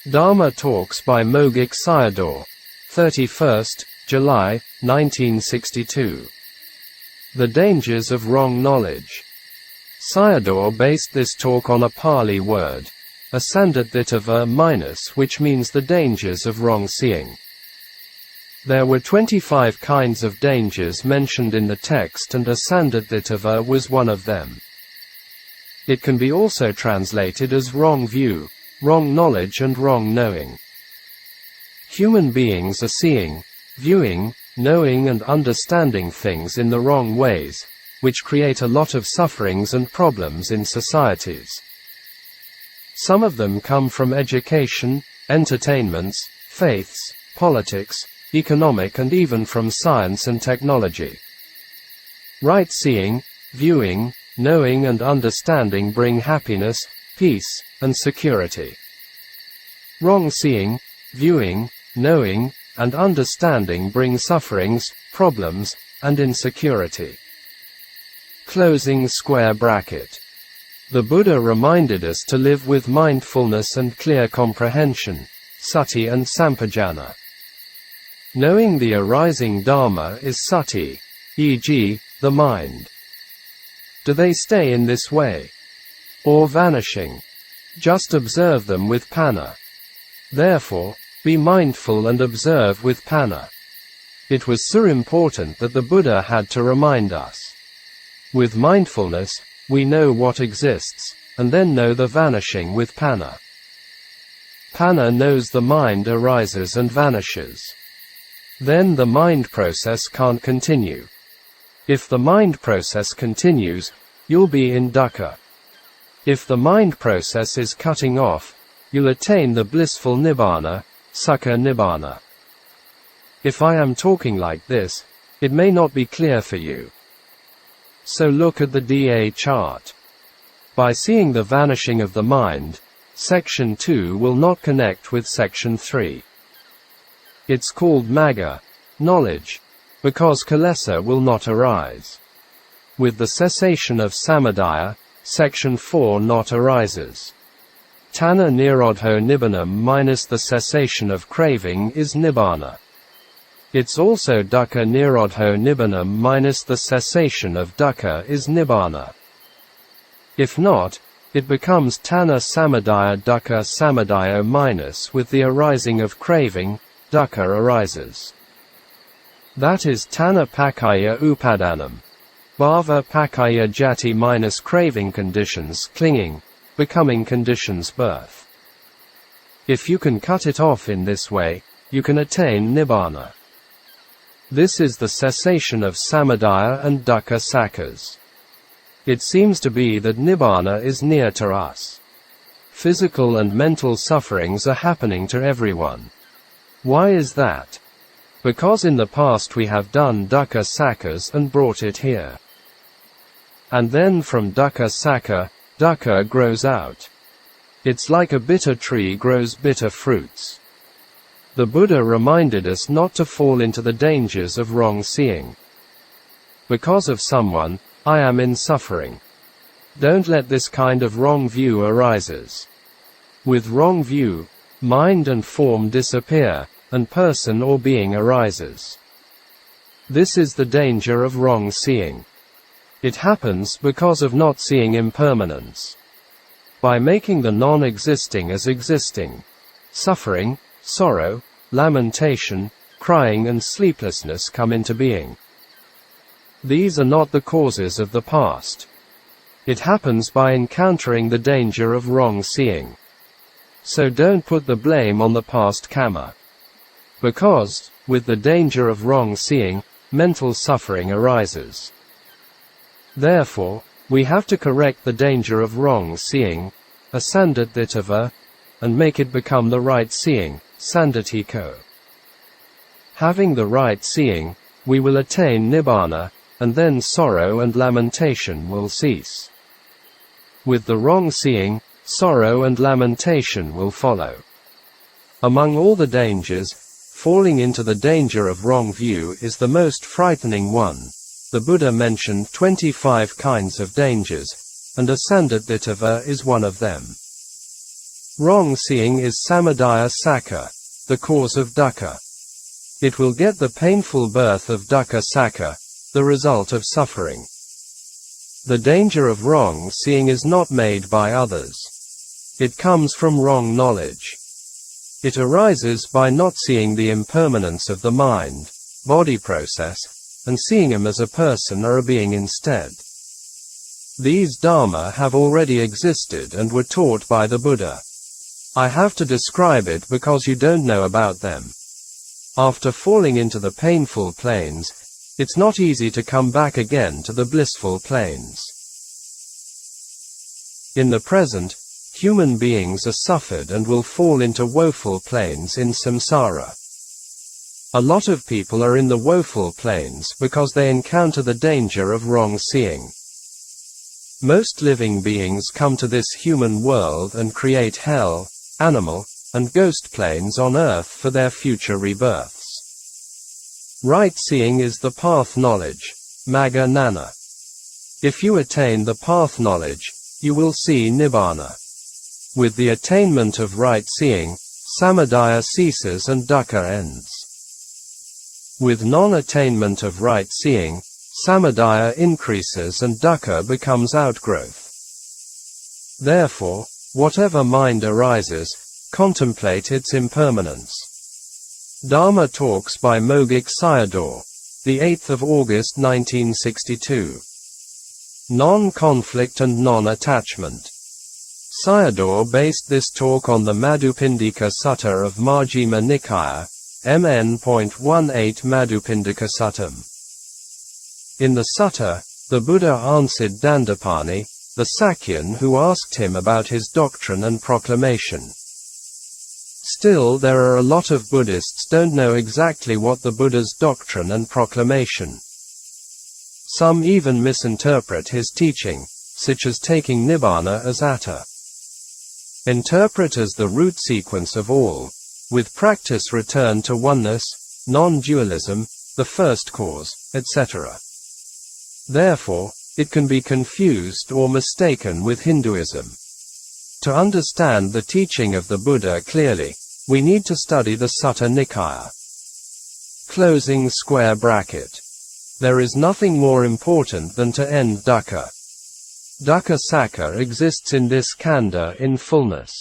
Dhamma Talks by Mogok Sayadaw, 31st July, 1962. The Dangers of Wrong Knowledge. Sayadaw based this talk on a Pali word, asandaddhitava-, which means the dangers of wrong seeing. There were 25 kinds of dangers mentioned in the text, and asandaddhitava was one of them. It can be also translated as wrong view, wrong knowledge and wrong knowing. Human beings are seeing, viewing, knowing and understanding things in the wrong ways, which create a lot of sufferings and problems in societies. Some of them come from education, entertainments, faiths, politics, economic and even from science and technology. Right seeing, viewing, knowing and understanding bring happiness, peace, and security. Wrong seeing, viewing, knowing, and understanding bring sufferings, problems, and insecurity. Closing square bracket. The Buddha reminded us to live with mindfulness and clear comprehension, sati and sampajana. Knowing the arising Dhamma is sati, e.g., the mind. Do they stay in this way? Or vanishing? Just observe them with panna. Therefore, be mindful and observe with panna. It was so important that the Buddha had to remind us. With mindfulness, we know what exists, and then know the vanishing with panna. Panna knows the mind arises and vanishes. Then the mind process can't continue. If the mind process continues, you'll be in dukkha. If the mind process is cutting off, you'll attain the blissful Nibbāna, Sukha Nibbāna. If I am talking like this, it may not be clear for you. So look at the DA chart. By seeing the vanishing of the mind, section 2 will not connect with section 3. It's called Magga, knowledge, because kilesa will not arise. With the cessation of samudaya, section 4 not arises. Tanha nirodho nibbānam minus the cessation of craving is Nibbāna. It's also dukkha nirodho nibbānam minus the cessation of dukkha is Nibbāna. If not, it becomes tanha samudaya dukkha samudaya minus with the arising of craving, dukkha arises. That is tanha pakaya upadanam. Bhava pakaya jati minus craving conditions clinging, becoming conditions birth. If you can cut it off in this way, you can attain Nibbāna. This is the cessation of samudaya and dukkha sakhas. It seems to be that Nibbāna is near to us. Physical and mental sufferings are happening to everyone. Why is that? Because in the past we have done dukkha sakhas and brought it here. And then from dukkha sakha, dukkha grows out. It's like a bitter tree grows bitter fruits. The Buddha reminded us not to fall into the dangers of wrong seeing. Because of someone, I am in suffering. Don't let this kind of wrong view arises. With wrong view, mind and form disappear, and person or being arises. This is the danger of wrong seeing. It happens because of not seeing impermanence. By making the non-existing as existing, suffering, sorrow, lamentation, crying and sleeplessness come into being. These are not the causes of the past. It happens by encountering the danger of wrong seeing. So don't put the blame on the past karma. Because, with the danger of wrong seeing, mental suffering arises. Therefore, we have to correct the danger of wrong seeing, asandaddhitava, and make it become the right seeing, sandhatthiko. Having the right seeing, we will attain Nibbāna, and then sorrow and lamentation will cease. With the wrong seeing, sorrow and lamentation will follow. Among all the dangers, falling into the danger of wrong view is the most frightening one. The Buddha mentioned 25 kinds of dangers, and asandaddhitava is one of them. Wrong seeing is samadaya sakka, the cause of dukkha. It will get the painful birth of dukkha sakka, the result of suffering. The danger of wrong seeing is not made by others. It comes from wrong knowledge. It arises by not seeing the impermanence of the mind, body process, and seeing him as a person or a being instead. These Dhamma have already existed and were taught by the Buddha. I have to describe it because you don't know about them. After falling into the painful planes, it's not easy to come back again to the blissful planes. In the present, human beings are suffered and will fall into woeful planes in samsara. A lot of people are in the woeful planes because they encounter the danger of wrong seeing. Most living beings come to this human world and create hell, animal, and ghost planes on earth for their future rebirths. Right seeing is the path knowledge, magga nana. If you attain the path knowledge, you will see Nibbāna. With the attainment of right seeing, samadaya ceases and dukkha ends. With non-attainment of right seeing, samadaya increases and dukkha becomes outgrowth. Therefore, whatever mind arises, contemplate its impermanence. Dhamma Talks by Mogok Sayadaw, the 8th of August 1962. Non-conflict and non-attachment. Sayadaw based this talk on the Madhupindika Sutta of Majjhima Nikaya, MN.18 Madhupindika Suttam. In the sutta, the Buddha answered Dandapani, the Sakyan who asked him about his doctrine and proclamation. Still there are a lot of Buddhists don't know exactly what the Buddha's doctrine and proclamation. Some even misinterpret his teaching, such as taking Nibbāna as atta. Interpret as the root sequence of all, with practice return to oneness, non-dualism, the first cause, etc. Therefore, it can be confused or mistaken with Hinduism. To understand the teaching of the Buddha clearly, we need to study the Sutta Nikaya. Closing square bracket. There is nothing more important than to end dukkha. Dukkha sakka exists in this khandha in fullness.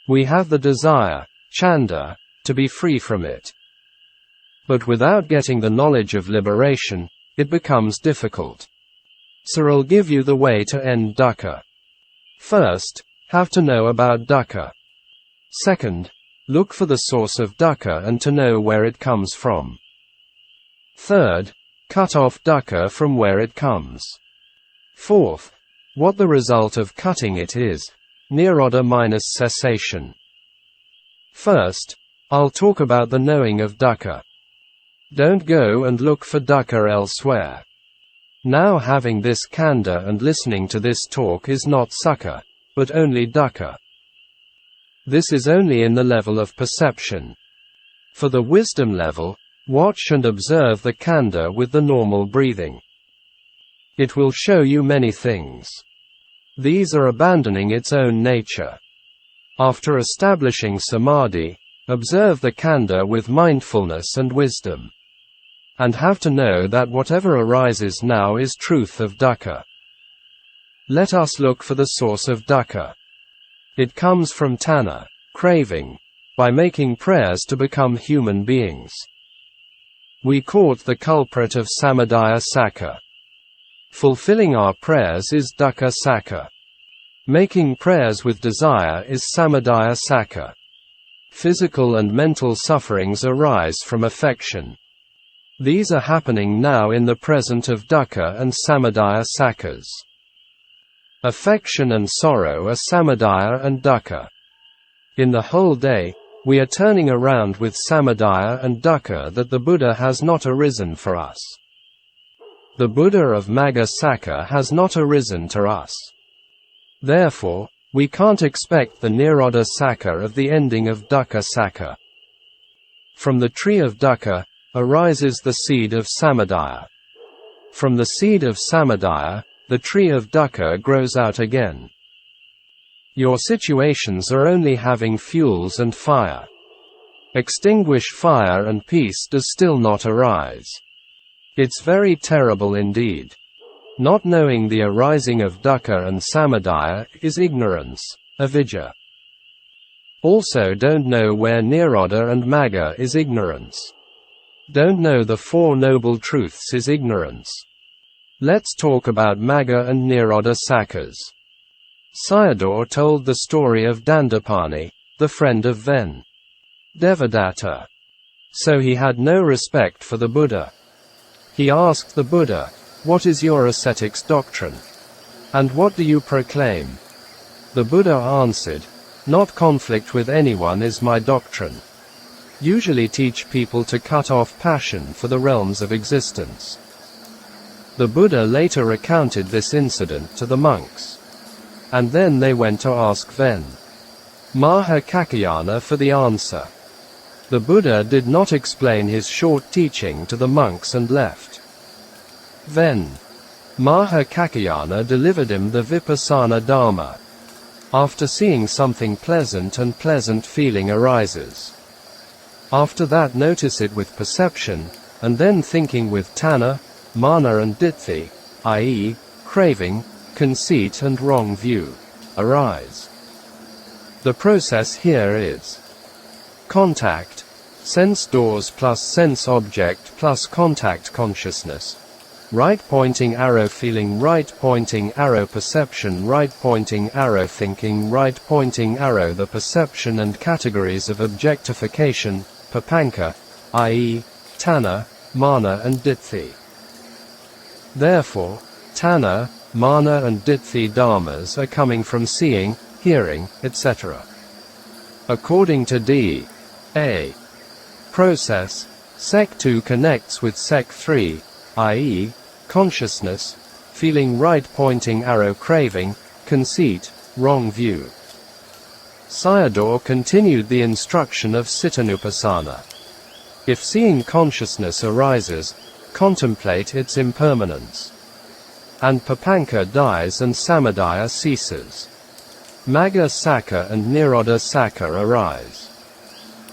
We have the desire, chanda, to be free from it. But without getting the knowledge of liberation, it becomes difficult. So I'll give you the way to end dukkha. First, have to know about dukkha. Second, look for the source of dukkha and to know where it comes from. Third, cut off dukkha from where it comes. Fourth, what the result of cutting it is, nirodha minus cessation. First, I'll talk about the knowing of dukkha. Don't go and look for dukkha elsewhere. Now having this khandha and listening to this talk is not sukha, but only dukkha. This is only in the level of perception. For the wisdom level, watch and observe the khandha with the normal breathing. It will show you many things. These are abandoning its own nature. After establishing samadhi, observe the khandha with mindfulness and wisdom. And have to know that whatever arises now is truth of dukkha. Let us look for the source of dukkha. It comes from tanha, craving, by making prayers to become human beings. We caught the culprit of samadaya sakka. Fulfilling our prayers is dukkha sakka. Making prayers with desire is samadaya sakka. Physical and mental sufferings arise from affection. These are happening now in the present of dukkha and samadaya sakkas. Affection and sorrow are samadaya and dukkha. In the whole day, we are turning around with samadaya and dukkha that the Buddha has not arisen for us. The Buddha of Magga Sakka has not arisen to us. Therefore, we can't expect the nirodha sakka of the ending of dukkha sakka. From the tree of dukkha, arises the seed of samadaya. From the seed of samadaya, the tree of dukkha grows out again. Your situations are only having fuels and fire. Extinguish fire and peace does still not arise. It's very terrible indeed. Not knowing the arising of dukkha and samudaya is ignorance, avidya. Also don't know where nirodha and magga is ignorance. Don't know the Four Noble Truths is ignorance. Let's talk about magga and nirodha sakhas. Sayadaw told the story of Dandapani, the friend of Ven. Devadatta. So he had no respect for the Buddha. He asked the Buddha, "What is your ascetics doctrine? And what do you proclaim?" The Buddha answered, "Not conflict with anyone is my doctrine. Usually teach people to cut off passion for the realms of existence." The Buddha later recounted this incident to the monks. And then they went to ask Ven Mahakaccayana for the answer. The Buddha did not explain his short teaching to the monks and left. Then Mahakaccayana delivered him the Vipassana Dhamma. After seeing something pleasant and pleasant feeling arises. After that notice it with perception, and then thinking with tanha, mana and ditthi, i.e., craving, conceit and wrong view, arise. The process here is contact, sense doors plus sense object plus contact consciousness. Right pointing arrow feeling, right pointing arrow perception, right pointing arrow thinking, right pointing arrow the perception and categories of objectification, papanka, i.e., tanha, mana and ditthi. Therefore, tanha, mana and ditthi dharmas are coming from seeing, hearing, etc. According to D.A. process, Sec 2 connects with Sec 3, i.e., consciousness, feeling right pointing arrow craving, conceit, wrong view. Sayadaw continued the instruction of Cittanupassana. If seeing consciousness arises, contemplate its impermanence. And papanka dies and samudaya ceases. Magga sakha and nirodha sakha arise.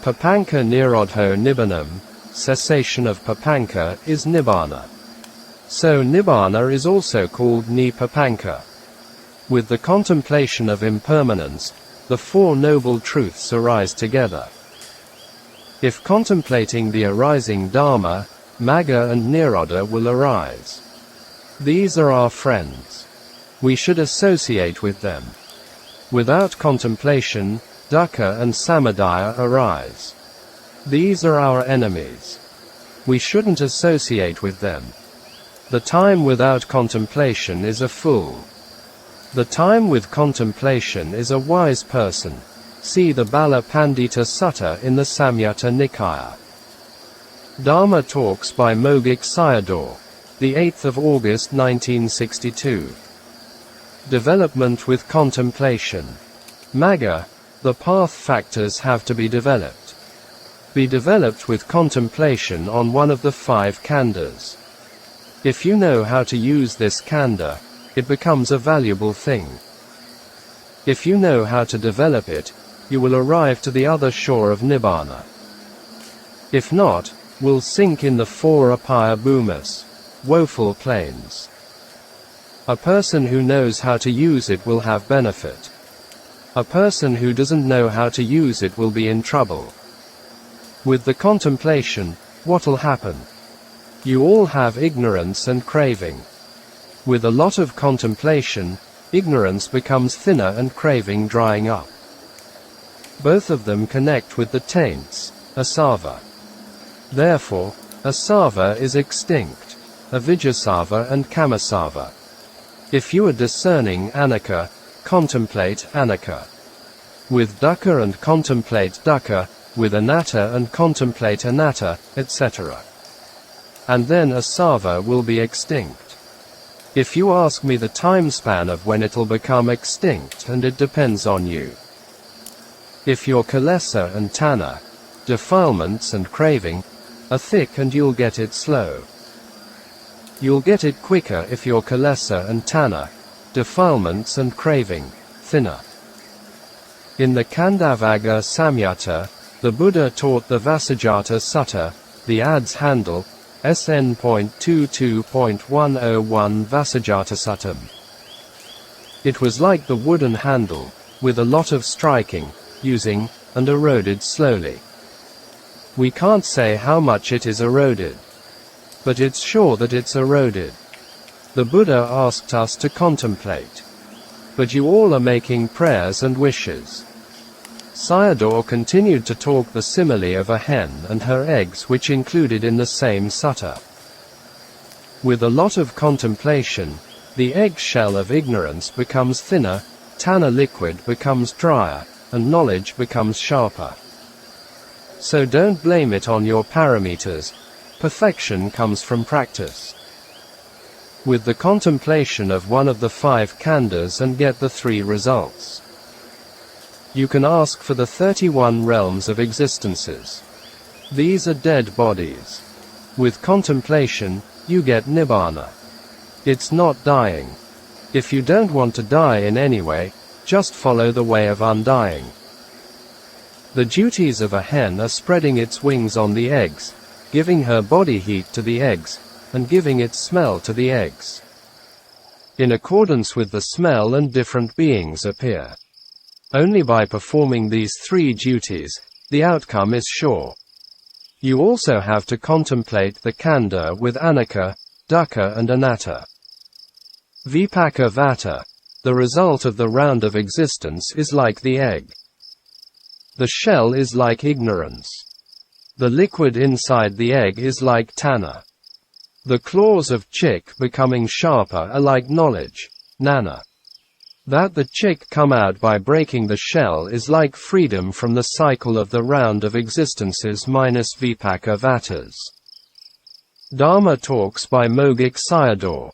Papanka nirodho nibbānam, cessation of papanka is Nibbāna. So Nibbāna is also called Ni-papanka. With the contemplation of impermanence, the Four Noble Truths arise together. If contemplating the arising Dhamma, magga and nirodha will arise. These are our friends. We should associate with them. Without contemplation, dukkha and samudaya arise. These are our enemies. We shouldn't associate with them. The time without contemplation is a fool. The time with contemplation is a wise person. See the Bala Pandita Sutta in the Samyutta Nikaya. Dharma Talks by Mogok Sayadaw, the 8th of August 1962. Development with contemplation. Magga, the path factors have to be developed. Be developed with contemplation on one of the 5 khandhas. If you know how to use this khandha, it becomes a valuable thing. If you know how to develop it, you will arrive to the other shore of Nibbāna. If not, will sink in the 4 apaya bhumas, woeful plains. A person who knows how to use it will have benefit. A person who doesn't know how to use it will be in trouble. With the contemplation, what'll happen? You all have ignorance and craving. With a lot of contemplation, ignorance becomes thinner and craving drying up. Both of them connect with the taints, asava. Therefore, asava is extinct, avidyasava and kamasava. If you are discerning anicca, contemplate anicca. With dukkha and contemplate dukkha, with anatta and contemplate anatta, etc. And then asava will be extinct. If you ask me the time span of when it'll become extinct, and it depends on you. If your kilesa and tanha, defilements and craving, are thick and you'll get it slow. You'll get it quicker if your kilesa and tanha, defilements and craving, thinner. In the Khandavagga Samyutta, the Buddha taught the Vasujata Sutta, the adze handle, SN.22.101 Vasujata Suttam. It was like the wooden handle, with a lot of striking, using, and eroded slowly. We can't say how much it is eroded, but it's sure that it's eroded. The Buddha asked us to contemplate. But you all are making prayers and wishes. Sayadaw continued to talk the simile of a hen and her eggs, which included in the same sutta. With a lot of contemplation, the egg shell of ignorance becomes thinner, tanna liquid becomes drier, and knowledge becomes sharper. So don't blame it on your parameters. Perfection comes from practice. With the contemplation of one of the 5 khandhas and get the 3 results. You can ask for the 31 realms of existences. These are dead bodies. With contemplation, you get Nibbāna. It's not dying. If you don't want to die in any way, just follow the way of undying. The duties of a hen are spreading its wings on the eggs, giving her body heat to the eggs, and giving its smell to the eggs. In accordance with the smell, and different beings appear. Only by performing these 3 duties, the outcome is sure. You also have to contemplate the khandha with anicca, dukkha and anatta. Vipaka vata, the result of the round of existence, is like the egg. The shell is like ignorance. The liquid inside the egg is like tanna. The claws of chick becoming sharper are like knowledge, nana. That the chick come out by breaking the shell is like freedom from the cycle of the round of existences minus vipaka vatas. Dhamma talks by Mogok Sayadaw.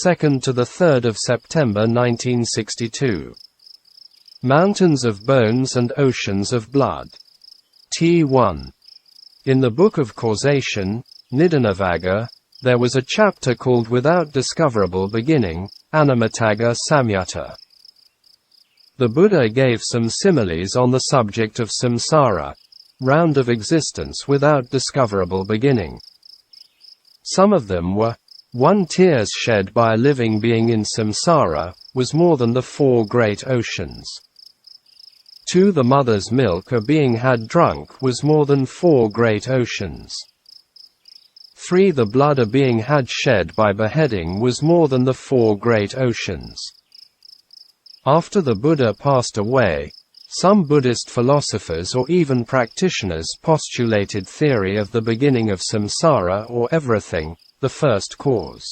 2nd to the 3rd of September 1962. Mountains of Bones and Oceans of Blood. T1. In the Book of Causation, Nibbāna, there was a chapter called Without Discoverable Beginning, Annatta Samyutta. The Buddha gave some similes on the subject of samsara, round of existence without discoverable beginning. Some of them were, 1 tears shed by a living being in samsara, was more than the 4 great oceans. 2 the mother's milk a being had drunk was more than 4 great oceans. 3 the blood a being had shed by beheading was more than the 4 great oceans. After the Buddha passed away, some Buddhist philosophers or even practitioners postulated theory of the beginning of samsara or everything, the first cause.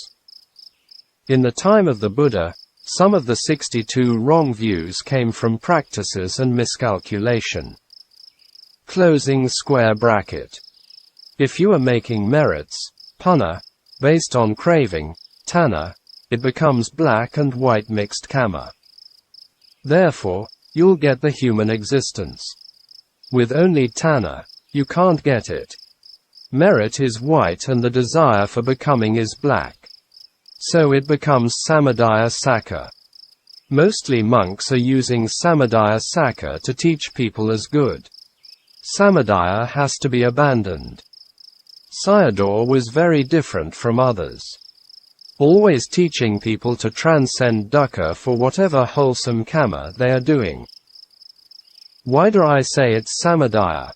In the time of the Buddha, some of the 62 wrong views came from practices and miscalculation. Closing square bracket. If you are making merits, punna, based on craving, tanna, it becomes black and white mixed kama. Therefore, you'll get the human existence. With only tanna, you can't get it. Merit is white and the desire for becoming is black. So it becomes samadaya saka. Mostly monks are using samadaya saka to teach people as good. Samadaya has to be abandoned. Sayadaw was very different from others. Always teaching people to transcend dukkha for whatever wholesome kama they are doing. Why do I say it's samadaya?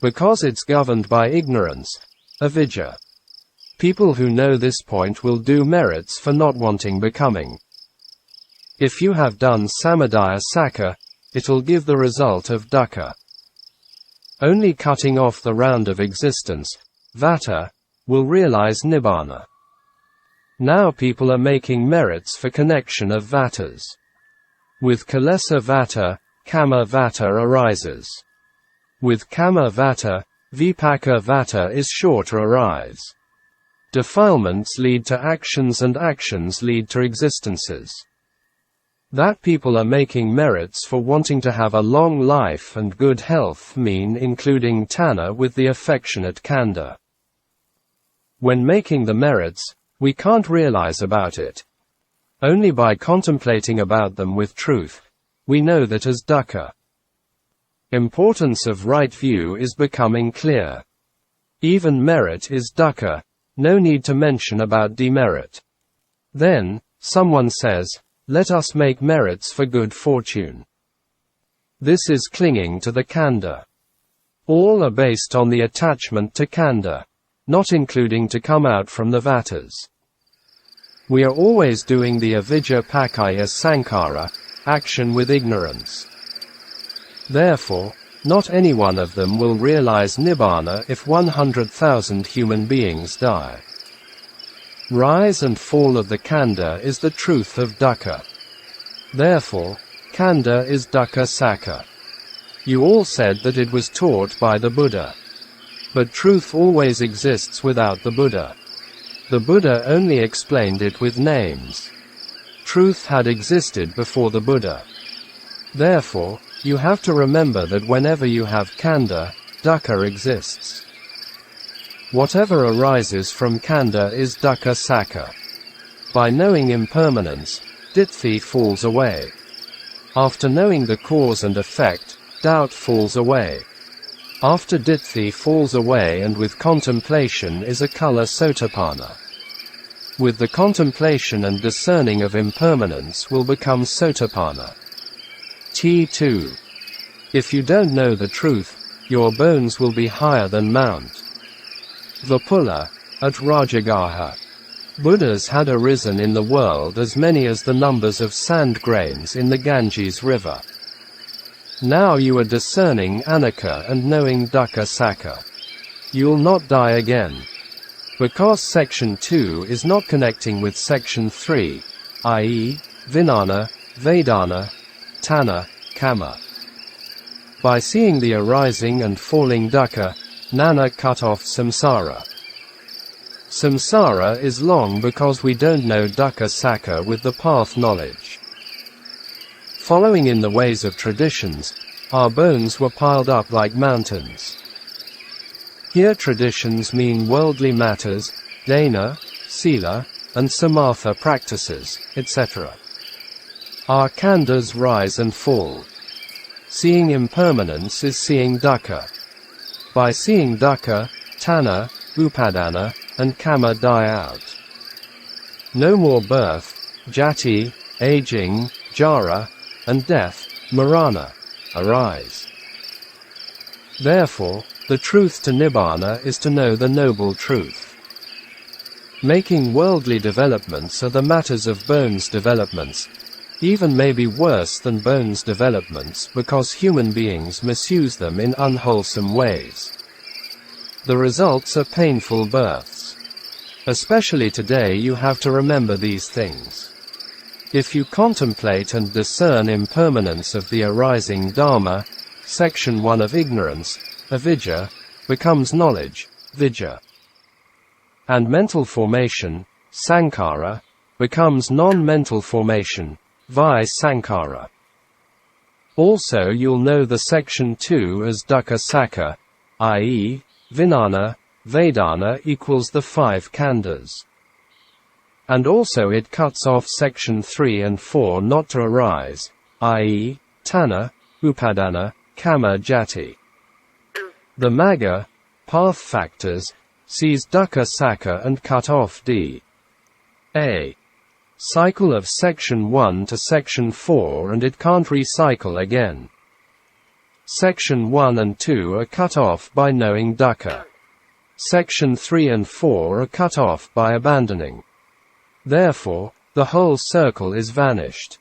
Because it's governed by ignorance, avidya. People who know this point will do merits for not wanting becoming. If you have done samadaya saka, it'll give the result of dukkha. Only cutting off the round of existence, vata, will realize Nibbāna. Now people are making merits for connection of vatas. With kilesa vata, kama vata arises. With kama vata, vipaka vata is sure to arise. Defilements lead to actions and actions lead to existences. That people are making merits for wanting to have a long life and good health mean including tanna with the affectionate khandha. When making the merits, we can't realize about it. Only by contemplating about them with truth, we know that as dukkha. Importance of right view is becoming clear. Even merit is dukkha, no need to mention about demerit. Then, someone says, let us make merits for good fortune. This is clinging to the khandha. All are based on the attachment to khandha, not including to come out from the vatas. We are always doing the avijja pakaya sankhara, action with ignorance. Therefore, not any one of them will realize Nibbāna if 100,000 human beings die. Rise and fall of the khandha is the truth of dukkha. Therefore, khandha is dukkha sakha. You all said that it was taught by the Buddha. But truth always exists without the Buddha. The Buddha only explained it with names. Truth had existed before the Buddha. Therefore, you have to remember that whenever you have khandha, dukkha exists. Whatever arises from khandha is dukkha sakha. By knowing impermanence, ditthi falls away. After knowing the cause and effect, doubt falls away. After ditthi falls away and with contemplation is a kala sotapanna. With the contemplation and discerning of impermanence will become sotapanna. T2. If you don't know the truth, your bones will be higher than Mount Vipula, at Rajagaha. Buddhas had arisen in the world as many as the numbers of sand grains in the Ganges river. Now you are discerning Annatta and knowing dukkha sakha. You'll not die again. Because section 2 is not connecting with section 3, i.e., Vijnana, Vedana, Tanha, Kamma. By seeing the arising and falling dukkha, Nana cut off samsara. Samsara is long because we don't know dukkha sakha with the path knowledge. Following in the ways of traditions, our bones were piled up like mountains. Here traditions mean worldly matters, dana, sila, and samatha practices, etc. Our khandhas rise and fall. Seeing impermanence is seeing dukkha. By seeing dukkha, tanha, upadana, and kamma die out. No more birth, jati, aging, jara, and death, marana, arise. Therefore, the truth to Nibbāna is to know the noble truth. Making worldly developments are the matters of bones developments, even may be worse than bones developments because human beings misuse them in unwholesome ways. The results are painful births. Especially today you have to remember these things. If you contemplate and discern impermanence of the arising Dhamma, section 1 of ignorance, avijja, becomes knowledge, vijja. And mental formation, sankhara, becomes non-mental formation, sankhara. Also you'll know the section 2 as dukkha sakha, i.e., Vijnana, Vedana equals the 5 khandhas. And also it cuts off section 3 and 4 not to arise, i.e., tanha, upadana, kamma jati. The magga, path factors, sees dukkha sakha and cut off a cycle of section 1 to section 4 and it can't recycle again. Section 1 and 2 are cut off by knowing dukkha. Section 3 and 4 are cut off by abandoning. Therefore, the whole circle is vanished.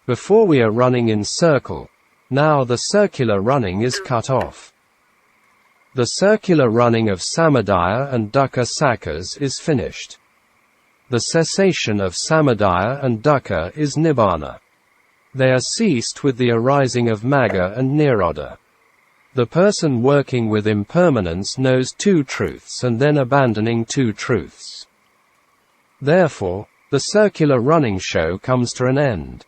Before we are running in circle, now the circular running is cut off. The circular running of samadaya and dukkha sakhas is finished. The cessation of samadaya and dukkha is Nibbāna. They are ceased with the arising of magga and nirodha. The person working with impermanence knows 2 truths and then abandoning 2 truths. Therefore, the circular running show comes to an end.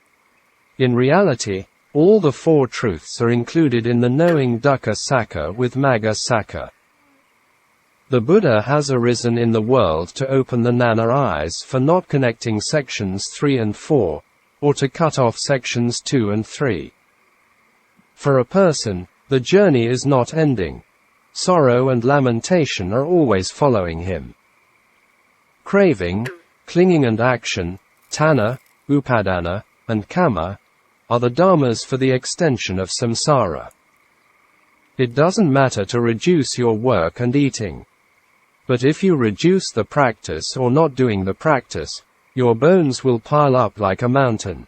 In reality, all the 4 truths are included in the knowing dukkha sakha with magga sakha. The Buddha has arisen in the world to open the Nana eyes for not connecting sections 3 and 4, or to cut off sections 2 and 3. For a person, the journey is not ending. Sorrow and lamentation are always following him. Craving, clinging and action, tanha, upadana, and kama, are the dharmas for the extension of samsara. It doesn't matter to reduce your work and eating. But if you reduce the practice or not doing the practice, your bones will pile up like a mountain.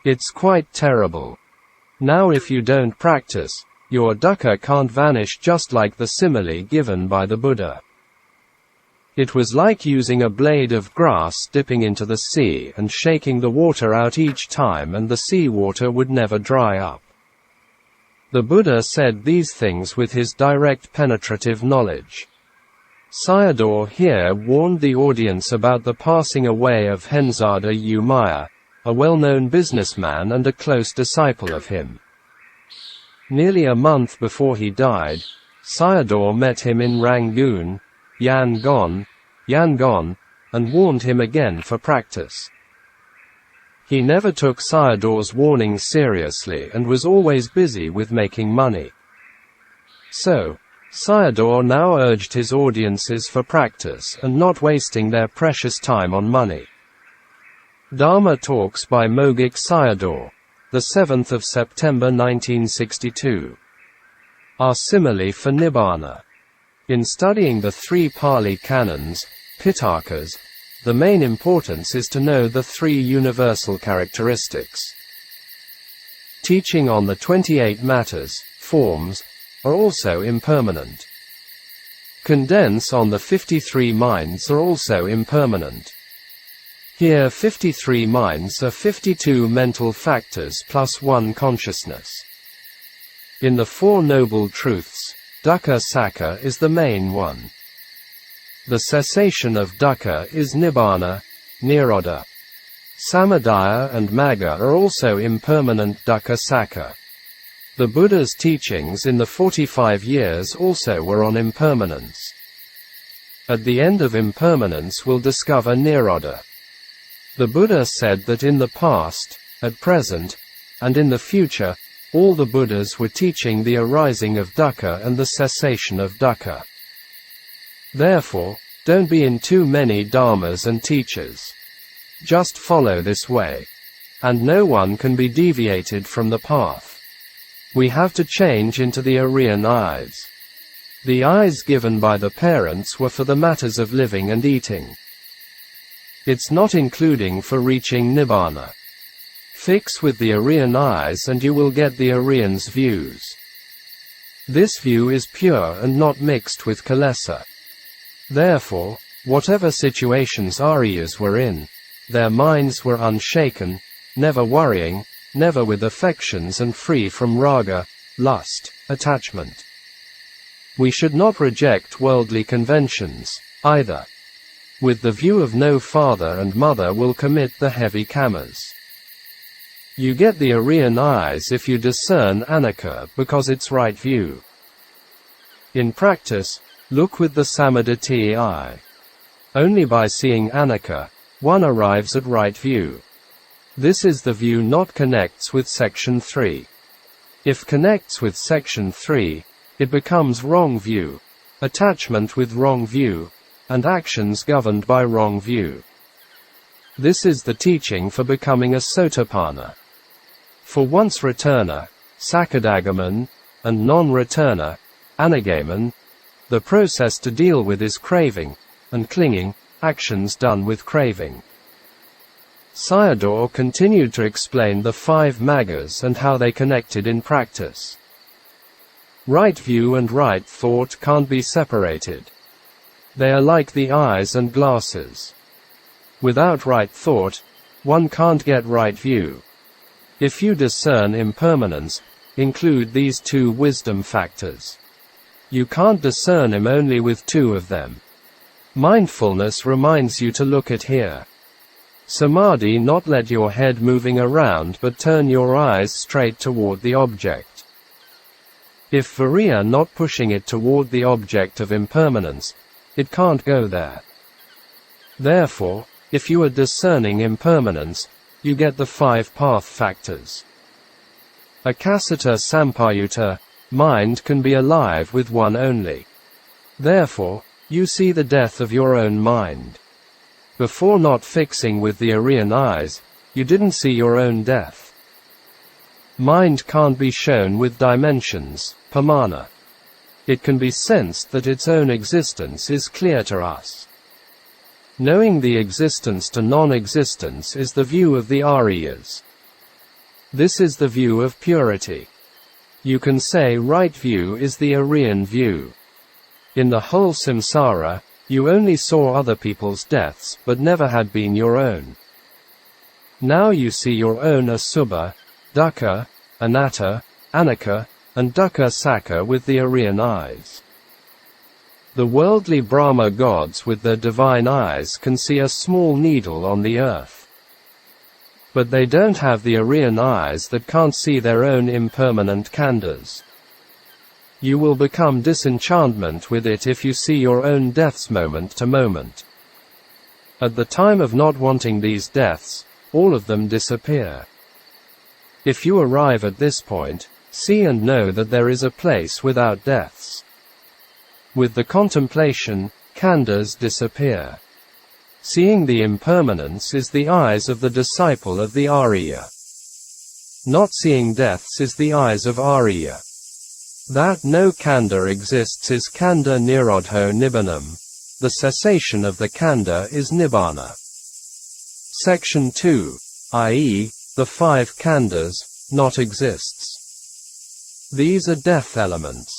It's quite terrible. Now if you don't practice, your dukkha can't vanish, just like the simile given by the Buddha. It was like using a blade of grass dipping into the sea and shaking the water out each time, and the sea water would never dry up. The Buddha said these things with his direct penetrative knowledge. Sayadaw here warned the audience about the passing away of Henzada Umaya, a well-known businessman and a close disciple of him. Nearly a month before he died, Sayadaw met him in Rangoon, Yangon, and warned him again for practice. He never took Sayadaw's warning seriously and was always busy with making money. So, Sayadaw now urged his audiences for practice and not wasting their precious time on money. Dhamma Talks by Mogok Sayadaw, the 7th of September 1962. Our simile for Nibbāna. In studying the 3 Pali canons, Pitakas, the main importance is to know the 3 universal characteristics. Teaching on the 28 matters, forms, are also impermanent. Condense on the 53 minds are also impermanent. Here 53 minds are 52 mental factors plus 1 consciousness. In the 4 Noble Truths, dukkha sakka is the main one. The cessation of dukkha is Nibbāna, Nirodha. Samudaya and Magga are also impermanent dukkha sakka. The Buddha's teachings in the 45 years also were on impermanence. At the end of impermanence we'll discover Nirodha. The Buddha said that in the past, at present, and in the future, all the Buddhas were teaching the arising of dukkha and the cessation of dukkha. Therefore, don't be in too many dharmas and teachers. Just follow this way. And no one can be deviated from the path. We have to change into the Aryan eyes. The eyes given by the parents were for the matters of living and eating. It's not including for reaching Nibbāna. Fix with the Aryan eyes and you will get the Aryan's views. This view is pure and not mixed with kilesa. Therefore, whatever situations Aryas were in, their minds were unshaken, never worrying, never with affections, and free from raga, lust, attachment. We should not reject worldly conventions, either. With the view of no father and mother will commit the heavy kamas. You get the Aryan eyes if you discern Annatta because it's right view. In practice, look with the Samadhi eye. Only by seeing Annatta, one arrives at right view. This is the view not connects with section 3. If connects with section 3, it becomes wrong view, attachment with wrong view, and actions governed by wrong view. This is the teaching for becoming a Sotapanna. For once returner, Sakadagaman, and non-returner, Anagaman, the process to deal with is craving, and clinging, actions done with craving. Sayadaw continued to explain the 5 maggas and how they connected in practice. Right view and right thought can't be separated. They are like the eyes and glasses. Without right thought, one can't get right view. If you discern impermanence, include these 2 wisdom factors. You can't discern him only with 2 of them. Mindfulness reminds you to look at here. Samadhi not let your head moving around but turn your eyes straight toward the object. If viriya not pushing it toward the object of impermanence, it can't go there. Therefore, if you are discerning impermanence, you get the 5 path factors. Akasata sampayuta, mind can be alive with one only. Therefore, you see the death of your own mind. Before not fixing with the Aryan eyes, you didn't see your own death. Mind can't be shown with dimensions, pamana. It can be sensed that its own existence is clear to us. Knowing the existence to non-existence is the view of the Aryas. This is the view of purity. You can say right view is the Aryan view. In the whole samsara, you only saw other people's deaths but never had been your own. Now you see your own asubha, dukkha, anatta, anicca, and dukkha sakha with the Aryan eyes. The worldly Brahma gods with their divine eyes can see a small needle on the earth. But they don't have the Aryan eyes that can't see their own impermanent khandhas. You will become disenchantment with it if you see your own deaths moment to moment. At the time of not wanting these deaths, all of them disappear. If you arrive at this point, see and know that there is a place without deaths. With the contemplation, khandhas disappear. Seeing the impermanence is the eyes of the disciple of the Arya. Not seeing deaths is the eyes of Arya. That no khandha exists is khandha nirodho nibbānam. The cessation of the khandha is Nibbāna. Section 2, i.e., the 5 khandhas, not exists. These are death elements.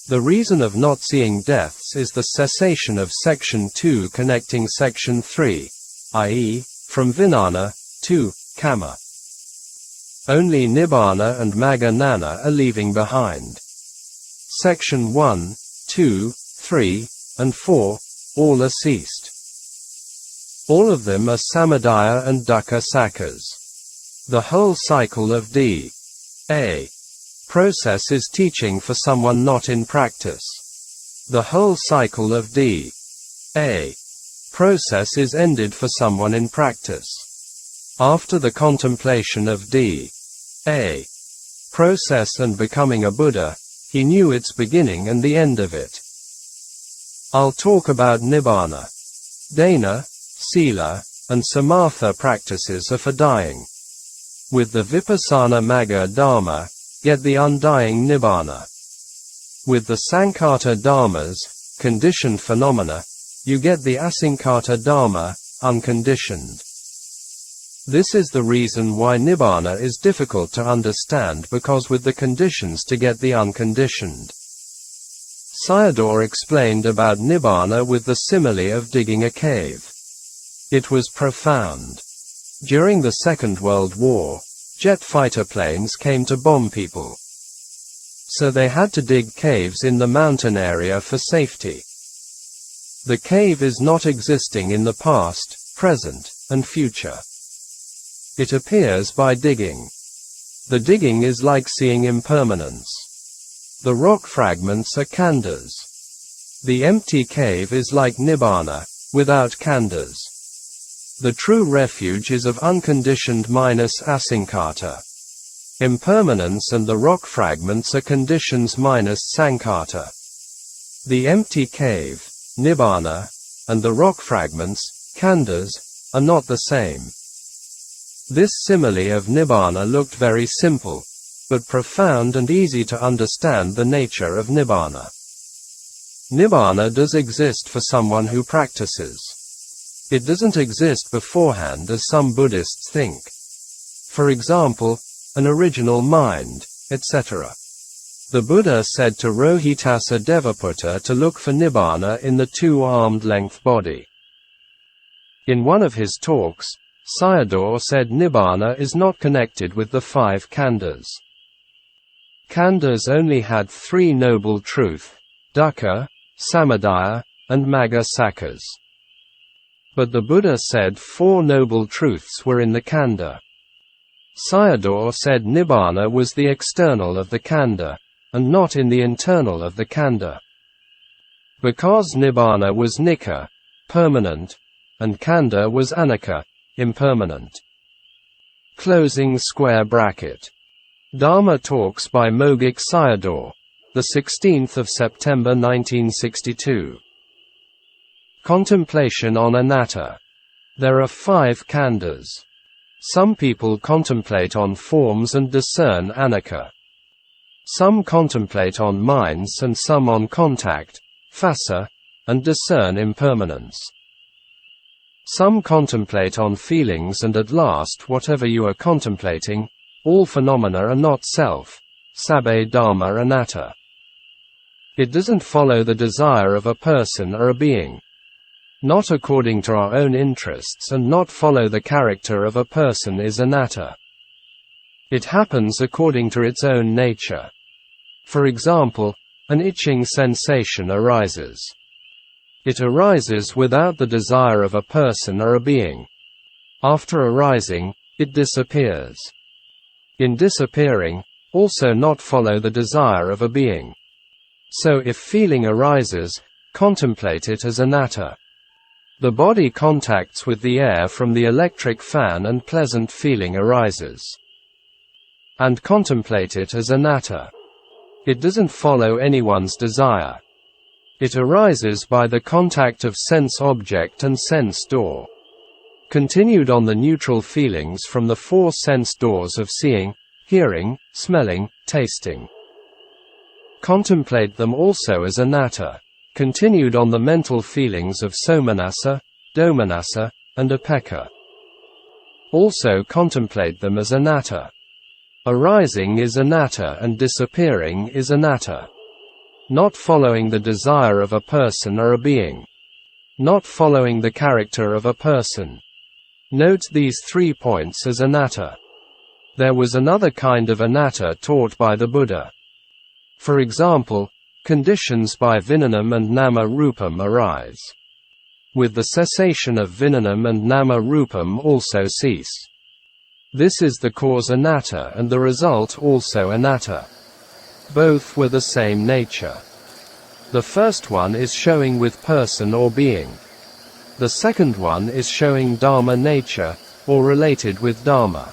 The reason of not seeing deaths is the cessation of Section 2 connecting Section 3, i.e., from Vijnana to Kamma. Only Nibbāna and Magga are leaving behind. Section 1, 2, 3, and 4, all are ceased. All of them are samudaya and dukkha sakhas. The whole cycle of D.A. process is teaching for someone not in practice. The whole cycle of D.A. process is ended for someone in practice. After the contemplation of D.A. process and becoming a Buddha, he knew its beginning and the end of it. I'll talk about Nibbāna. Dana, Sila, and Samatha practices are for dying. With the Vipassana Magga Dhamma, get the undying Nibbāna. With the Sankhata Dhammas, conditioned phenomena, you get the Asankhata Dhamma, unconditioned. This is the reason why Nibbāna is difficult to understand, because with the conditions to get the unconditioned. Sayadaw explained about Nibbāna with the simile of digging a cave. It was profound. During the Second World War, jet fighter planes came to bomb people. So they had to dig caves in the mountain area for safety. The cave is not existing in the past, present, and future. It appears by digging. The digging is like seeing impermanence. The rock fragments are khandhas. The empty cave is like Nibbāna, without khandhas. The true refuge is of unconditioned minus asankhata. Impermanence and the rock fragments are conditions minus sankhata. The empty cave, Nibbāna, and the rock fragments, khandhas, are not the same. This simile of Nibbāna looked very simple, but profound and easy to understand the nature of Nibbāna. Nibbāna does exist for someone who practices. It doesn't exist beforehand as some Buddhists think. For example, an original mind, etc. The Buddha said to Rohitasa Devaputta to look for Nibbāna in the 2-armed length body. In one of his talks, Sayadaw said Nibbāna is not connected with the 5 khandhas. Khandhas only had 3 noble truth, dukkha, samudaya, and magga sakhas. But the Buddha said 4 noble truths were in the khandha. Sayadaw said Nibbāna was the external of the khandha, and not in the internal of the khandha. Because Nibbāna was nikka, permanent, and khandha was anicca, impermanent. Closing square bracket. Dhamma Talks by Mogok Sayadaw, the 16th of September 1962. Contemplation on Annatta. There are 5 khandhas. Some people contemplate on forms and discern anicca. Some contemplate on minds and some on contact, phassa, and discern impermanence. Some contemplate on feelings and at last whatever you are contemplating, all phenomena are not self, sabbe dhamma anatta. It doesn't follow the desire of a person or a being. Not according to our own interests and not follow the character of a person is anatta. It happens according to its own nature. For example, an itching sensation arises. It arises without the desire of a person or a being. After arising, it disappears. In disappearing, also not follow the desire of a being. So if feeling arises, contemplate it as anatta. The body contacts with the air from the electric fan and pleasant feeling arises. And contemplate it as anatta. It doesn't follow anyone's desire. It arises by the contact of sense object and sense door. Continued on the neutral feelings from the 4 sense doors of seeing, hearing, smelling, tasting. Contemplate them also as anatta. Continued on the mental feelings of somanassa, domanassa, and upekkha. Also contemplate them as anatta. Arising is anatta and disappearing is anatta. Not following the desire of a person or a being. Not following the character of a person. Note these 3 points as anatta. There was another kind of anatta taught by the Buddha. For example, conditions by Vijnanam and Nama Rupam arise. With the cessation of Vijnanam and Nama Rupam also cease. This is the cause anatta and the result also anatta. Both were the same nature. The first one is showing with person or being. The second one is showing Dhamma nature, or related with Dhamma.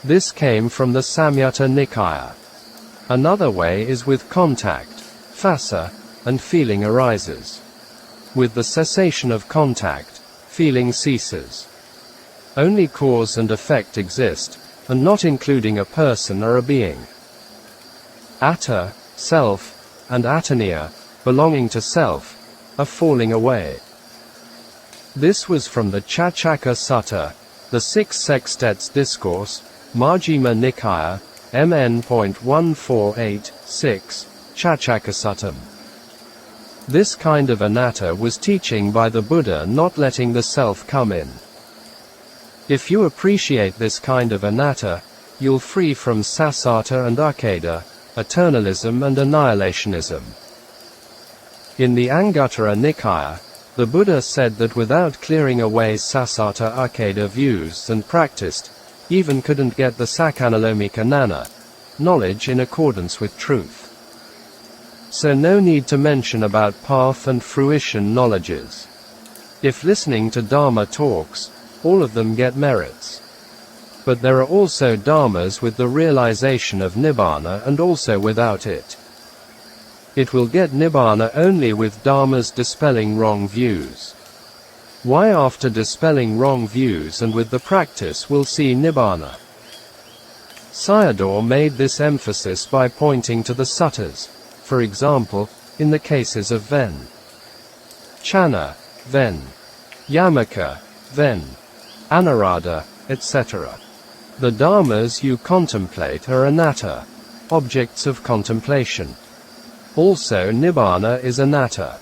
This came from the Samyutta Nikaya. Another way is with contact, phassa, and feeling arises. With the cessation of contact, feeling ceases. Only cause and effect exist, and not including a person or a being. Atta, self, and attaniya, belonging to self, are falling away. This was from the Chacchaka Sutta, the 6 Sextets Discourse, Majjhima Nikaya, MN.1486, Chacchakasuttam. This kind of anatta was teaching by the Buddha not letting the self come in. If you appreciate this kind of anatta, you'll free from sassata and akeda, eternalism and annihilationism. In the Anguttara Nikaya, the Buddha said that without clearing away sassata akeda views and practiced, even couldn't get the sakkanalomika nana, knowledge in accordance with truth. So no need to mention about path and fruition knowledges. If listening to Dhamma talks, all of them get merits. But there are also Dhammas with the realization of Nibbāna and also without it. It will get Nibbāna only with Dhammas dispelling wrong views. Why after dispelling wrong views and with the practice will see Nibbāna? Sayadaw made this emphasis by pointing to the suttas, for example, in the cases of Ven. Chana, Ven. Yamaka, Ven. Anuradha, etc. The dhammas you contemplate are anatta, objects of contemplation. Also Nibbāna is anatta.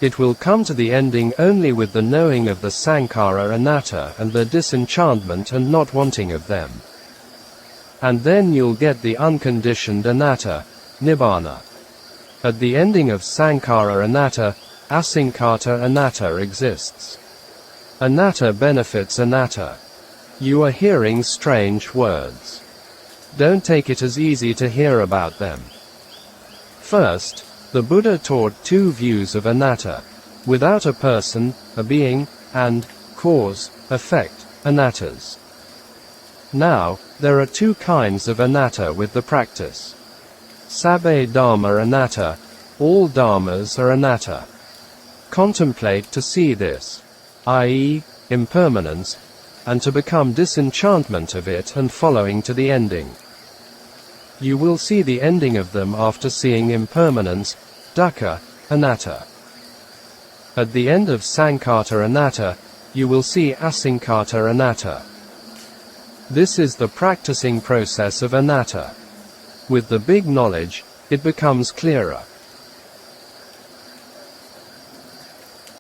It will come to the ending only with the knowing of the sankhara anatta and the disenchantment and not wanting of them. And then you'll get the unconditioned anatta, Nibbāna. At the ending of sankhara anatta, asankata anatta exists. Anatta benefits anatta. You are hearing strange words. Don't take it as easy to hear about them. First, the Buddha taught 2 views of anatta, without a person, a being, and cause, effect, anattas. Now, there are two kinds of anatta with the practice. Sabbe Dhamma anatta, all dharmas are anatta. Contemplate to see this, i.e., impermanence, and to become disenchantment of it and following to the ending. You will see the ending of them after seeing impermanence, dukkha, anatta. At the end of sankhata anatta, you will see asankhata anatta. This is the practicing process of anatta. With the big knowledge, it becomes clearer.